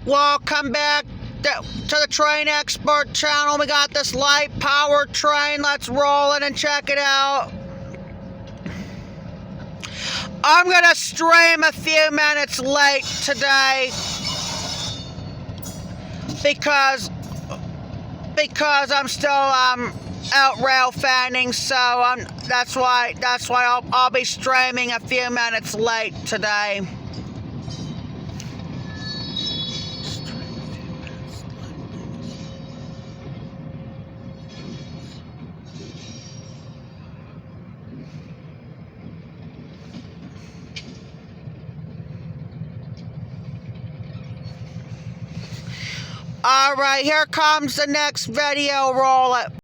Welcome back to the Train Expert channel. We got this light power train. Let's roll it and check it out. I'm gonna stream a few minutes late today because I'm still out rail fanning, so that's why I'll be streaming a few minutes late today. Alright, here comes the next video. Roll it.